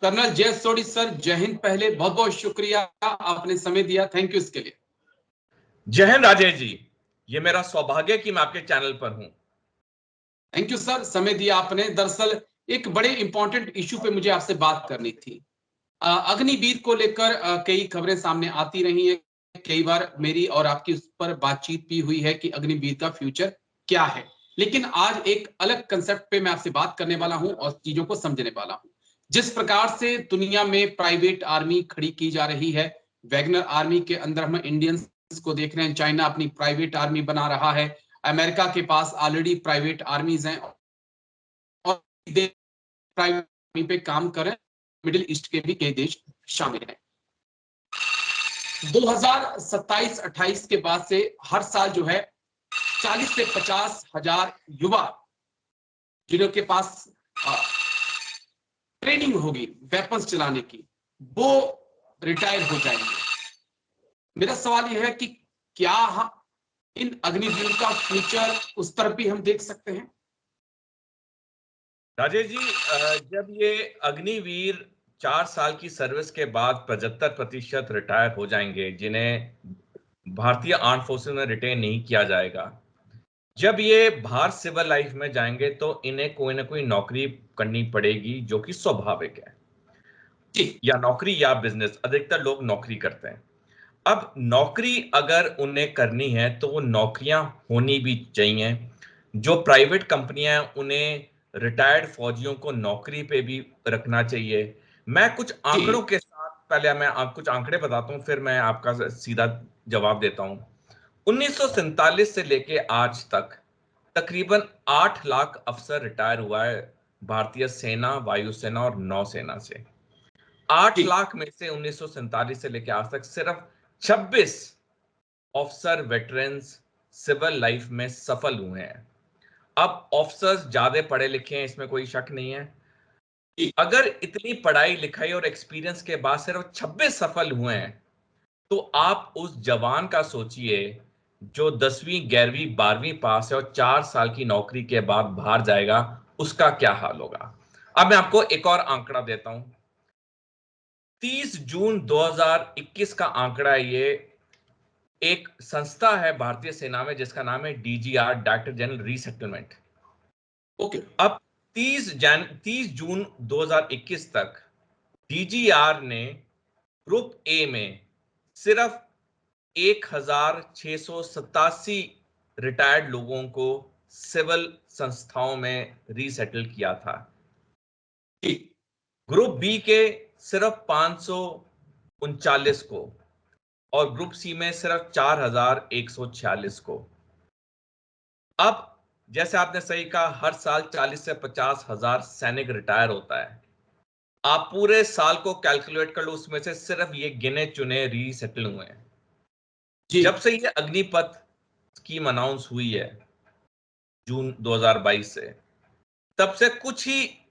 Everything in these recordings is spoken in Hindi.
कर्नल जय सोडी सर, जय हिंद। पहले बहुत बहुत शुक्रिया, आपने समय दिया, थैंक यू इसके लिए। जय हिंद राजेश जी, ये मेरा सौभाग्य है कि मैं आपके चैनल पर हूं। थैंक यू सर, समय दिया आपने। दरअसल एक बड़े इंपॉर्टेंट इशू पे मुझे आपसे बात करनी थी। अग्निवीर को लेकर कई खबरें सामने आती रही हैं। कई बार मेरी और आपकी उस पर बातचीत भी हुई है कि अग्निवीर का फ्यूचर क्या है। लेकिन आज एक अलग कंसेप्ट पे मैं आपसे बात करने वाला हूं और चीजों को समझने वाला हूं। जिस प्रकार से दुनिया में प्राइवेट आर्मी खड़ी की जा रही है, वैगनर आर्मी के अंदर हम इंडियंस को देख रहे हैं। चाइना अपनी प्राइवेट आर्मी बना रहा है, अमेरिका के पास ऑलरेडी प्राइवेट आर्मीज हैं और प्राइवेट आर्मी पे काम कर रहे हैं। मिडिल ईस्ट के भी कई देश शामिल हैं। 2027-28 के बाद से हर साल जो है 40 से 50 हजार युवा जिनके के पास ट्रेनिंग होगी वेपन्स चलाने की, वो रिटायर हो जाएंगे। मेरा सवाल यह है कि क्या इन अग्निवीर का फ्यूचर उस तरफ भी हम देख सकते हैं? राजेश जी, जब ये अग्निवीर 4 साल की सर्विस के बाद 75% रिटायर हो जाएंगे, जिन्हें भारतीय आर्म फोर्सेस में रिटेन नहीं किया जाएगा, जब ये बाहर सिविल लाइफ में जाएंगे तो इन्हें कोई ना कोई नौकरी करनी पड़ेगी, जो कि स्वाभाविक है। या नौकरी या बिजनेस, अधिकतर लोग नौकरी करते हैं। अब नौकरी अगर उन्हें करनी है तो वो नौकरियां होनी भी चाहिए। जो प्राइवेट कंपनियां हैं उन्हें रिटायर्ड फौजियों को नौकरी पे भी रखना चाहिए। मैं कुछ आंकड़ों के साथ, पहले मैं कुछ आंकड़े बताता हूं, फिर मैं आपका सीधा जवाब देता हूं। 1947 से लेके आज तक तकरीबन 8 लाख अफसर रिटायर हुआ है भारतीय सेना, वायुसेना और नौसेना से। 8 लाख में से 1947 से लेकर आज तक सिर्फ 26 ऑफिसर वेटरन्स सिविल लाइफ में सफल हुए हैं। अब ऑफिसर्स ज्यादा पढ़े लिखे हैं, इसमें कोई शक नहीं है। अगर इतनी पढ़ाई लिखाई और एक्सपीरियंस के बाद सिर्फ 26 सफल हुए हैं, तो आप उस जवान का सोचिए जो 10वीं 11वीं 12वीं पास है और 4 साल की नौकरी के बाद बाहर जाएगा, उसका क्या हाल होगा। अब मैं आपको एक और आंकड़ा देता हूं। 30 जून 2021 का आंकड़ा है ये। एक संस्था है भारतीय सेना में जिसका नाम है DGR, director general resettlement. Okay. अब 30 जून 2021 तक डीजीआर ने ग्रुप ए में सिर्फ 1687 रिटायर्ड लोगों को सिविल संस्थाओं में रीसेटल किया था। ग्रुप बी के सिर्फ 539 को और ग्रुप सी में सिर्फ 4146 को। अब जैसे आपने सही कहा, हर साल 40 से 50 हजार सैनिक रिटायर होता है। आप पूरे साल को कैलकुलेट कर लो, उसमें से सिर्फ ये गिने चुने रीसेटल हुए हैं। जब से ये अग्निपथ स्कीम अनाउंस हुई है जून 2022 से, तब से कुछ ही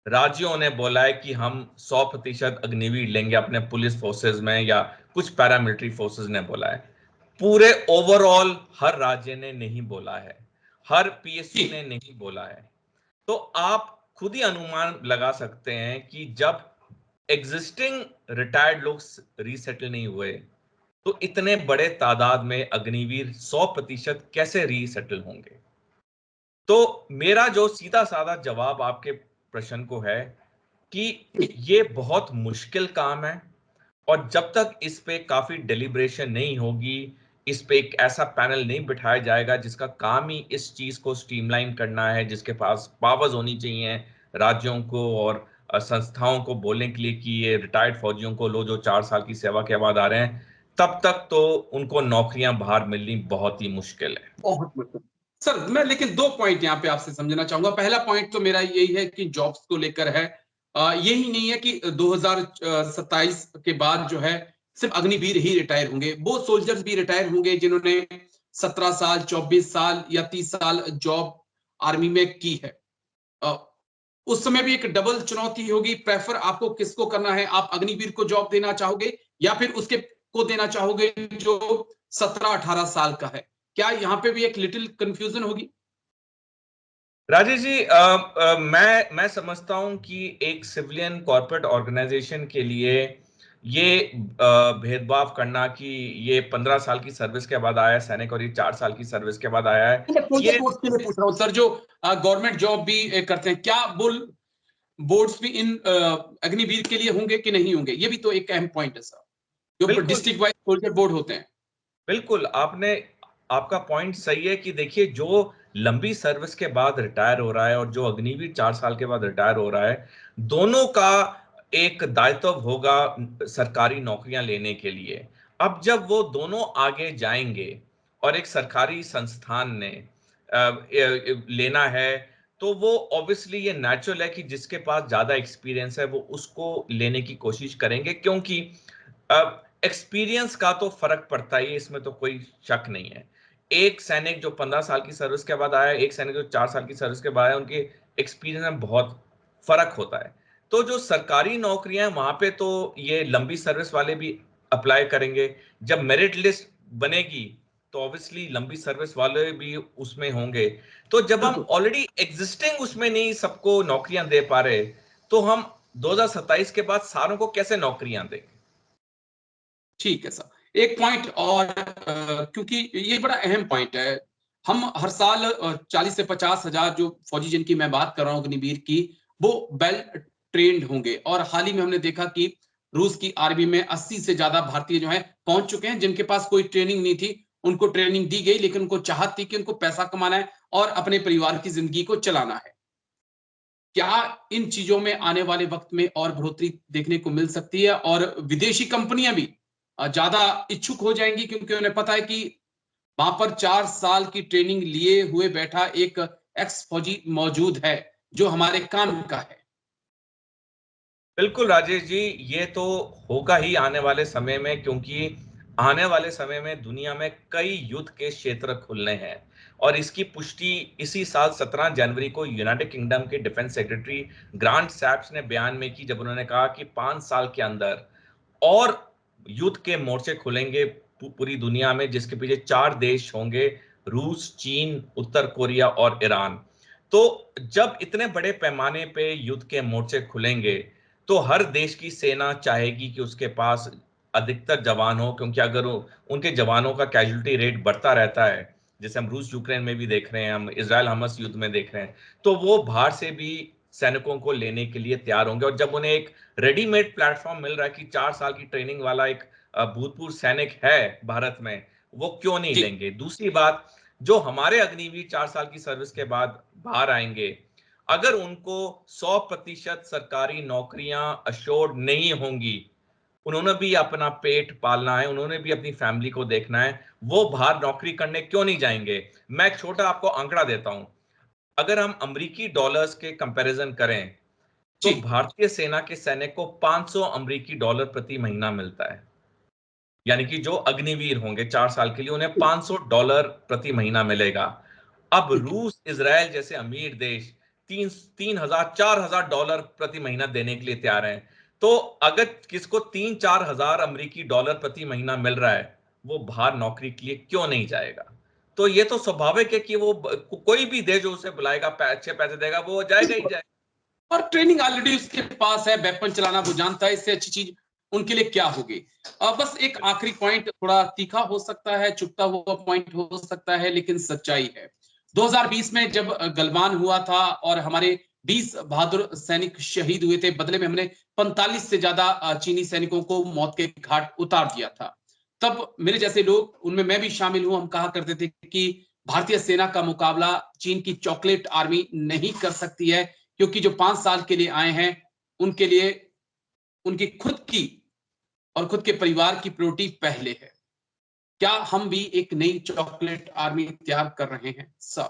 राज्यों ने बोला है कि हम 100% अग्निवीर लेंगे अपने पुलिस फोर्सेस में, या कुछ पैरामिलिट्री फोर्सेस ने बोला है। पूरे ओवरऑल हर राज्य ने नहीं बोला है, हर पीएसयू ने नहीं बोला है। तो आप खुद ही अनुमान लगा सकते हैं कि जब एग्जिस्टिंग रिटायर्ड लोग रीसेटल नहीं हुए, तो इतने बड़े तादाद में अग्निवीर 100% कैसे रीसेटल होंगे। तो मेरा जो सीधा साधा जवाब आपके प्रश्न को है कि ये बहुत मुश्किल काम है, और जब तक इस पे काफी डेलिब्रेशन नहीं होगी, इस पे एक ऐसा पैनल नहीं बिठाया जाएगा जिसका काम ही इस चीज को स्ट्रीमलाइन करना है, जिसके पास पावर्स होनी चाहिए राज्यों को और संस्थाओं को बोलने के लिए कि ये रिटायर्ड फौजियों को लो जो 4 साल की सेवा के बाद आ रहे हैं, तब तक तो उनको नौकरियां बाहर मिलनी बहुत ही मुश्किल है। बहुत मुश्किल सर। मैं लेकिन दो पॉइंट यहाँ पे आपसे समझना चाहूंगा। पहला पॉइंट तो मेरा यही है कि जॉब्स को लेकर है। यही नहीं है कि 2027 के बाद जो है सिर्फ अग्निवीर ही रिटायर होंगे। वो सोल्जर्स भी रिटायर होंगे जिन्होंने 17 साल, 24 साल या 30 साल जॉब आर्मी में की है। उस समय भी एक डबल चुनौती होगी। प्रेफर आपको किसको करना है? आप अग्निवीर को जॉब देना चाहोगे या फिर उसके को देना चाहोगे जो 17-18 साल का है? क्या यहाँ पे भी एक लिटिल कंफ्यूजन होगी? राजेश जी, मैं समझता हूं कि एक सिविलियन कॉर्पोरेट ऑर्गेनाइजेशन के लिए ये भेदभाव करना कि ये 15 साल की सर्विस के बाद आया है सैनिक और ये 4 साल की सर्विस के बाद आया है, मैं सोल्जर ये बोर्ड्स के लिए पूछ रहा हूँ सर, जो गवर्नमेंट जॉब भी करते हैं, क्या बुल बोर्ड्स भी इन अग्निवीर के लिए होंगे कि नहीं होंगे? ये भी तो एक अहम पॉइंट है सर, जो बिल्कुल डिस्ट्रिक्ट वाइज सोल्जर बोर्ड होते हैं। बिल्कुल आपका पॉइंट सही है कि देखिए, जो लंबी सर्विस के बाद रिटायर हो रहा है और जो अग्निवीर 4 साल के बाद रिटायर हो रहा है, दोनों का एक दायित्व होगा सरकारी नौकरियां लेने के लिए। अब जब वो दोनों आगे जाएंगे और एक सरकारी संस्थान ने लेना है, तो वो ऑब्वियसली ये नेचुरल है कि जिसके पास ज्यादा एक्सपीरियंस है वो उसको लेने की कोशिश करेंगे, क्योंकि एक्सपीरियंस का तो फर्क पड़ता ही है, इसमें तो कोई शक नहीं है। एक सैनिक जो 15 साल की सर्विस के बाद आया, एक सैनिक जो 4 साल की सर्विस के बाद आया, उनके एक्सपीरियंस में बहुत फर्क होता है। तो जो सरकारी नौकरियां हैं वहां पे तो ये लंबी सर्विस वाले भी अप्लाई करेंगे। जब मेरिट लिस्ट बनेगी तो ऑब्वियसली लंबी सर्विस वाले भी उसमें होंगे। तो जब हम बिल्कुल ऑलरेडी एग्जिस्टिंग उसमें नहीं सबको नौकरियां दे पा रहे, तो हम 2027 के बाद सारों को कैसे नौकरियां देंगे? ठीक है सर। एक पॉइंट और, क्योंकि ये बड़ा अहम पॉइंट है। हम हर साल 40 से 50 हजार जो फौजी जिनकी मैं बात कर रहा हूँ अग्निवीर की, वो वेल ट्रेंड होंगे। और हाल ही में हमने देखा कि रूस की आर्मी में 80 से ज्यादा भारतीय जो है पहुंच चुके हैं, जिनके पास कोई ट्रेनिंग नहीं थी। उनको ट्रेनिंग दी गई, लेकिन उनको चाहत थी कि उनको पैसा कमाना है और अपने परिवार की जिंदगी को चलाना है। क्या इन चीजों में आने वाले वक्त में और बढ़ोतरी देखने को मिल सकती है, और विदेशी कंपनियां भी ज्यादा इच्छुक हो जाएंगी, क्योंकि उन्हें पता है कि वहां पर 4 साल की ट्रेनिंग लिए हुए बैठा एक एक्स फौजी मौजूद है जो हमारे काम का है। बिल्कुल राजेश जी, ये तो होगा ही आने वाले समय में, क्योंकि आने वाले समय में दुनिया में कई युद्ध के क्षेत्र खुलने हैं। और इसकी पुष्टि इसी साल 17 जनवरी को यूनाइटेड किंगडम के डिफेंस सेक्रेटरी ग्रांट सैप्स ने बयान में की, जब उन्होंने कहा कि 5 साल के अंदर और युद्ध के मोर्चे खुलेंगे पूरी दुनिया में, जिसके पीछे 4 देश होंगे: रूस, चीन, उत्तर कोरिया और ईरान। तो जब इतने बड़े पैमाने पे युद्ध के मोर्चे खुलेंगे, तो हर देश की सेना चाहेगी कि उसके पास अधिकतर जवान हो, क्योंकि अगर उनके जवानों का कैजुअलिटी रेट बढ़ता रहता है, जैसे हम रूस यूक्रेन में भी देख रहे हैं, हम इजराइल हमास युद्ध में देख रहे हैं, तो वो बाहर से भी सैनिकों को लेने के लिए तैयार होंगे। और जब उन्हें एक रेडीमेड प्लेटफॉर्म मिल रहा है कि 4 साल की ट्रेनिंग वाला एक भूतपूर्व सैनिक है भारत में, वो क्यों नहीं जी लेंगे? दूसरी बात, जो हमारे अग्निवीर 4 साल की सर्विस के बाद बाहर आएंगे, अगर उनको 100% सरकारी नौकरियां अश्योर्ड नहीं होंगी, उन्होंने भी अपना पेट पालना है, उन्होंने भी अपनी फैमिली को देखना है, वो बाहर नौकरी करने क्यों नहीं जाएंगे? मैं एक छोटा आपको आंकड़ा देता हूं। अगर हम अमेरिकी डॉलर्स के कंपैरिजन करें, तो जी भारतीय सेना के सैनिक को 500 अमेरिकी डॉलर प्रति महीना मिलता है। यानी कि जो अग्निवीर होंगे 4 साल के लिए, उन्हें $500 प्रति महीना मिलेगा। अब ठीक है। रूस, इजराइल जैसे अमीर देश 3,000 4,000 डॉलर प्रति महीना देने के लिए तैयार हैं। तो अगर किसको 3-4 हजार अमेरिकी डॉलर प्रति महीना मिल रहा है, वो बाहर नौकरी के लिए क्यों नहीं जाएगा? तो ये तो स्वाभाविक है कि वो कोई भी देश जो उसे बुलाएगा, अच्छे पैसे देगा, वो जाएगा ही जाएगा। और ट्रेनिंग ऑलरेडी उसके पास है, वेपन चलाना वो जानता है, इससे अच्छी चीज उनके लिए क्या होगी? बस एक आखिरी पॉइंट, थोड़ा तीखा हो सकता है, चुपता हुआ पॉइंट हो सकता है, लेकिन सच्चाई है। 2020 में जब गलवान हुआ था और हमारे 20 बहादुर सैनिक शहीद हुए थे, बदले में हमने 45 से ज्यादा चीनी सैनिकों को मौत के घाट उतार दिया था। तब मेरे जैसे लोग, उनमें मैं भी शामिल हूं, हम कहा करते थे कि भारतीय सेना का मुकाबला चीन की चॉकलेट आर्मी नहीं कर सकती है, क्योंकि जो 5 साल के लिए आए हैं उनके लिए उनकी खुद की और खुद के परिवार की प्रायोरिटी पहले है। क्या हम भी एक नई चॉकलेट आर्मी तैयार कर रहे हैं सर?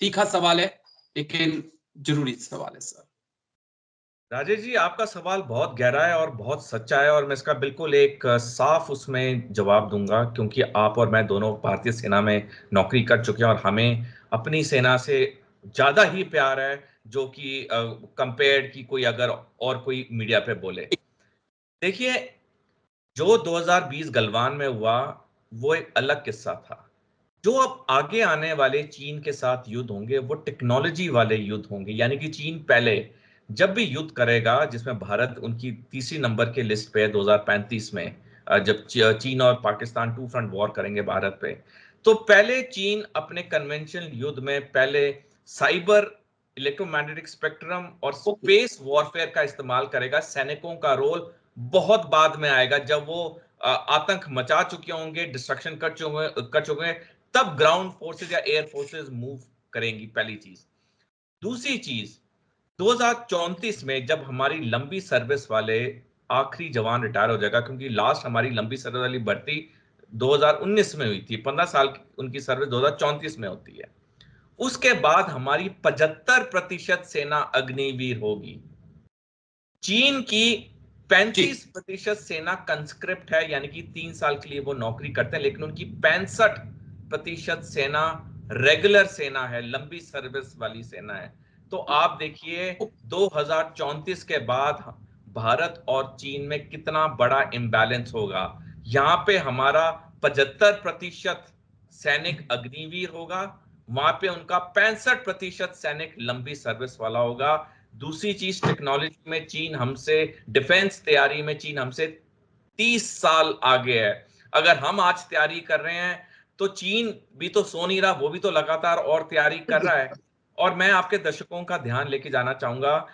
तीखा सवाल है, लेकिन जरूरी सवाल है सर। राजेश जी, आपका सवाल बहुत गहरा है और बहुत सच्चा है, और मैं इसका बिल्कुल एक साफ उसमें जवाब दूंगा, क्योंकि आप और मैं दोनों भारतीय सेना में नौकरी कर चुके हैं और हमें अपनी सेना से ज्यादा ही प्यार है, जो कि कंपेयर्ड की कोई अगर और कोई मीडिया पे बोले। देखिए, जो 2020 गलवान में हुआ वो एक अलग किस्सा था। जो अब आगे आने वाले चीन के साथ युद्ध होंगे वो टेक्नोलॉजी वाले युद्ध होंगे, यानी कि चीन पहले जब भी युद्ध करेगा, जिसमें भारत उनकी तीसरी नंबर के लिस्ट पे है 2035 में, जब चीन और पाकिस्तान टू फ्रंट वॉर करेंगे भारत पे, तो पहले चीन अपने कन्वेंशनल युद्ध में पहले साइबर, इलेक्ट्रोमैग्नेटिक स्पेक्ट्रम और स्पेस वॉरफेयर का इस्तेमाल करेगा। सैनिकों का रोल बहुत बाद में आएगा, जब वो आतंक मचा चुके होंगे, डिस्ट्रक्शन कर चुके हैं, तब ग्राउंड फोर्सेस या एयर फोर्सेस मूव करेंगी, पहली चीज। दूसरी चीज, 2034 में जब हमारी लंबी सर्विस वाले आखिरी जवान रिटायर हो जाएगा, क्योंकि लास्ट हमारी लंबी सर्विस वाली भर्ती 2019 में हुई थी, 15 साल की उनकी सर्विस 2034 में होती है। उसके बाद हमारी 75% सेना अग्निवीर होगी। चीन की 35% सेना कंस्क्रिप्ट है, यानी कि 3 साल के लिए वो नौकरी करते हैं, लेकिन उनकी 65% सेना रेगुलर सेना है, लंबी सर्विस वाली सेना है। तो आप देखिए 2034 के बाद भारत और चीन में कितना बड़ा इंबैलेंस होगा। यहां पे हमारा 75% सैनिक अग्निवीर होगा, वहां पे उनका 65% सैनिक लंबी सर्विस वाला होगा। दूसरी चीज, टेक्नोलॉजी में चीन हमसे, डिफेंस तैयारी में चीन हमसे 30 साल आगे है। अगर हम आज तैयारी कर रहे हैं तो चीन भी तो सो नहीं रहा, वो भी तो लगातार और तैयारी कर रहा है। और मैं आपके दर्शकों का ध्यान लेके जाना चाहूंगा,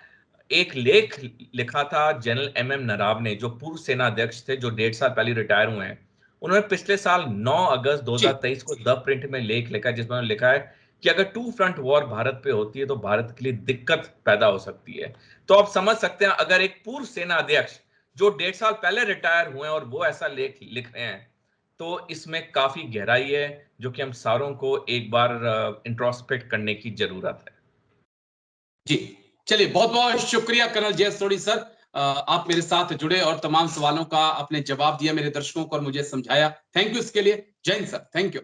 एक लेख लिखा था जनरल MM नरावने, जो पूर्व सेना अध्यक्ष थे, जो 1.5 साल पहले रिटायर हुए हैं। उन्होंने पिछले साल 9 अगस्त 2023 को द प्रिंट में लेख लिखा, जिसमें उन्होंने लिखा है कि अगर टू फ्रंट वॉर भारत पे होती है तो भारत के लिए दिक्कत पैदा हो सकती है। तो आप समझ सकते हैं, अगर एक पूर्व सेना अध्यक्ष जो 1.5 साल पहले रिटायर हुए हैं और वो ऐसा लेख लिख रहे हैं, तो इसमें काफी गहराई है, जो कि हम सारों को एक बार इंट्रोस्पेक्ट करने की जरूरत है। जी, चलिए, बहुत बहुत शुक्रिया कर्नल जय सोढी सर। आप मेरे साथ जुड़े और तमाम सवालों का आपने जवाब दिया मेरे दर्शकों को और मुझे समझाया। थैंक यू इसके लिए। जय हिंद सर, थैंक यू।